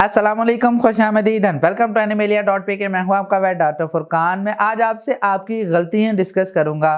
अस्सलामुअलैकुम, खुशामदीद, welcome to animalia.pk। मैं हूं आपका वेट डॉक्टर फुरकान। मैं आज आपसे आपकी गलतियां डिस्कस करूंगा।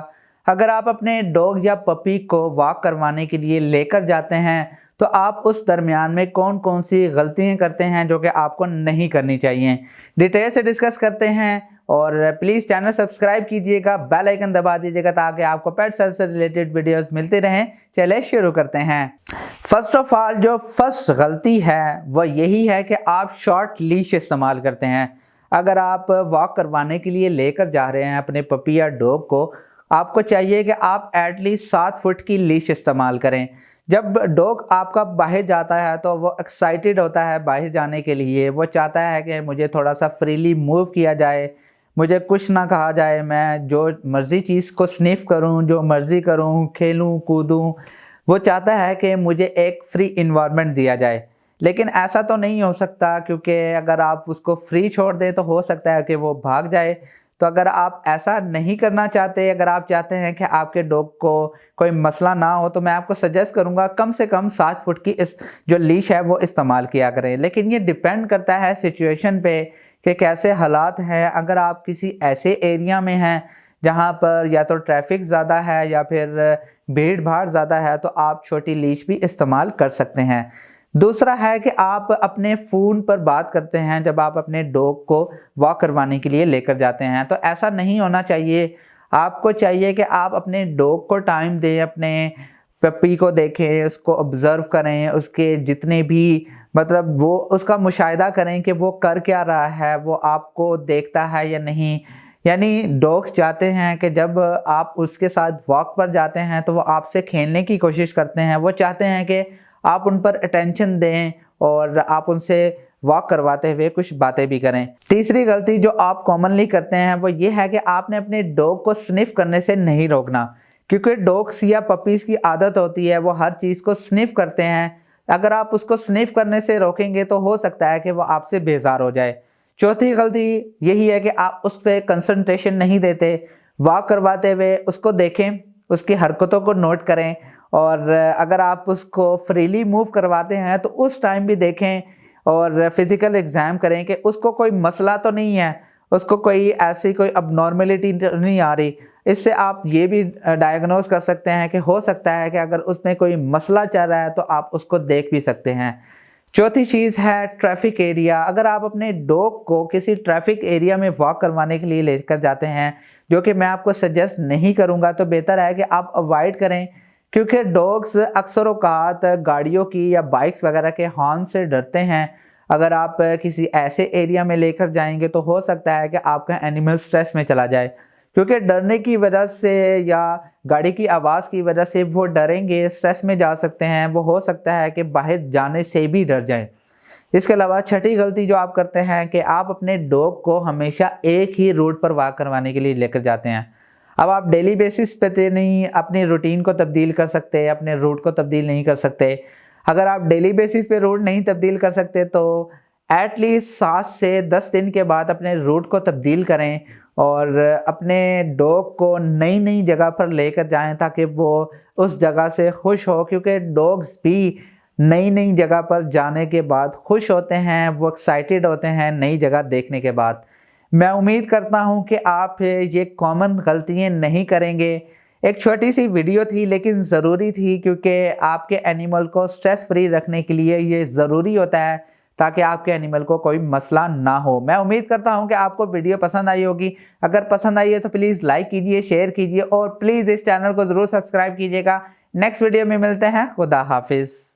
अगर आप अपने डॉग या पपी को वॉक करवाने के लिए लेकर जाते हैं तो आप उस दरमियान में कौन कौन सी गलतियां करते हैं जो कि आपको नहीं करनी चाहिए, डिटेल से डिस्कस करते हैं। और प्लीज़ चैनल सब्सक्राइब कीजिएगा, बेल आइकन दबा दीजिएगा ताकि आपको पेट हेल्थ से रिलेटेड वीडियोस मिलते रहें। चलिए शुरू करते हैं। फर्स्ट ऑफ ऑल, जो फर्स्ट गलती है वह यही है कि आप शॉर्ट लीश इस्तेमाल करते हैं। अगर आप वॉक करवाने के लिए लेकर जा रहे हैं अपने पपी या डॉग को, आपको चाहिए कि आप एटलीस्ट 7 फुट की लीश इस्तेमाल करें। जब डॉग आपका बाहर जाता है तो वो एक्साइटेड होता है बाहर जाने के लिए। वो चाहता है कि मुझे थोड़ा सा फ्रीली मूव किया जाए, मुझे कुछ ना कहा जाए, मैं जो मर्ज़ी चीज़ को स्निफ करूं, जो मर्ज़ी करूं, खेलूं कूदूं। वो चाहता है कि मुझे एक फ्री इन्वायरमेंट दिया जाए। लेकिन ऐसा तो नहीं हो सकता, क्योंकि अगर आप उसको फ्री छोड़ दें तो हो सकता है कि वो भाग जाए। तो अगर आप ऐसा नहीं करना चाहते, अगर आप चाहते हैं कि आपके डॉग को कोई मसला ना हो, तो मैं आपको सजेस्ट करूंगा कम से कम 7 फुट की इस जो लीश है वो इस्तेमाल किया करें। लेकिन ये डिपेंड करता है सिचुएशन पे कि कैसे हालात हैं। अगर आप किसी ऐसे एरिया में हैं जहाँ पर या तो ट्रैफिक ज़्यादा है या फिर भीड़ भाड़ ज़्यादा है, तो आप छोटी लीश भी इस्तेमाल कर सकते हैं। दूसरा है कि आप अपने फ़ोन पर बात करते हैं जब आप अपने डॉग को वॉक करवाने के लिए लेकर जाते हैं, तो ऐसा नहीं होना चाहिए। आपको चाहिए कि आप अपने डॉग को टाइम दें, अपने पपी को देखें, उसको ऑब्ज़र्व करें, उसके जितने भी मतलब वो उसका मुशाहिदा करें कि वो कर क्या रहा है, वो आपको देखता है या नहीं। यानी डॉग्स चाहते हैं कि जब आप उसके साथ वॉक पर जाते हैं तो वो आपसे खेलने की कोशिश करते हैं। वो चाहते हैं कि आप उन पर अटेंशन दें और आप उनसे वॉक करवाते हुए कुछ बातें भी करें। तीसरी गलती जो आप कॉमनली करते हैं वो ये है कि आपने अपने डॉग को स्निफ करने से नहीं रोकना, क्योंकि डॉग्स या पपीज़ की आदत होती है, वो हर चीज़ को स्निफ करते हैं। अगर आप उसको स्निफ करने से रोकेंगे तो हो सकता है कि वो आपसे बेजार हो जाए। चौथी गलती यही है कि आप उस पर कंसंट्रेशन नहीं देते। वॉक करवाते हुए उसको देखें, उसकी हरकतों को नोट करें, और अगर आप उसको फ्रीली मूव करवाते हैं तो उस टाइम भी देखें और फिज़िकल एग्ज़ाम करें कि उसको कोई मसला तो नहीं है, उसको कोई ऐसी कोई अबनॉर्मेलिटी नहीं आ रही। इससे आप ये भी डायग्नोज कर सकते हैं कि हो सकता है कि अगर उसमें कोई मसला चल रहा है तो आप उसको देख भी सकते हैं। चौथी चीज़ है ट्रैफिक एरिया। अगर आप अपने डॉग को किसी ट्रैफिक एरिया में वॉक करवाने के लिए लेकर जाते हैं, जो कि मैं आपको सजेस्ट नहीं करूंगा, तो बेहतर है कि आप अवॉइड करें, क्योंकि डॉग्स अक्सर औकात गाड़ियों की या बाइक्स वगैरह के हॉर्न से डरते हैं। अगर आप किसी ऐसे एरिया में लेकर जाएंगे तो हो सकता है कि आपका एनिमल स्ट्रेस में चला जाए, क्योंकि डरने की वजह से या गाड़ी की आवाज़ की वजह से वो डरेंगे, स्ट्रेस में जा सकते हैं। वो हो सकता है कि बाहर जाने से भी डर जाएं। इसके अलावा छठी गलती जो आप करते हैं कि आप अपने डॉग को हमेशा एक ही रूट पर वॉक करवाने के लिए लेकर जाते हैं। अब आप डेली बेसिस पे तो नहीं अपनी रूटीन को तब्दील कर सकते, अपने रूट को तब्दील नहीं कर सकते। अगर आप डेली बेसिस पे रूट नहीं तब्दील कर सकते तो एटलीस्ट 7 से 10 दिन के बाद अपने रूट को तब्दील करें और अपने डॉग को नई नई जगह पर लेकर जाएं ताकि वो उस जगह से खुश हो, क्योंकि डॉग्स भी नई नई जगह पर जाने के बाद खुश होते हैं, वो एक्साइटेड होते हैं नई जगह देखने के बाद। मैं उम्मीद करता हूं कि आप ये कॉमन गलतियां नहीं करेंगे। एक छोटी सी वीडियो थी लेकिन ज़रूरी थी, क्योंकि आपके एनिमल को स्ट्रेस फ्री रखने के लिए ये ज़रूरी होता है ताकि आपके एनिमल को कोई मसला ना हो। मैं उम्मीद करता हूं कि आपको वीडियो पसंद आई होगी। अगर पसंद आई है तो प्लीज़ लाइक कीजिए, शेयर कीजिए और प्लीज़ इस चैनल को ज़रूर सब्सक्राइब कीजिएगा। नेक्स्ट वीडियो में मिलते हैं। खुदा हाफिज़।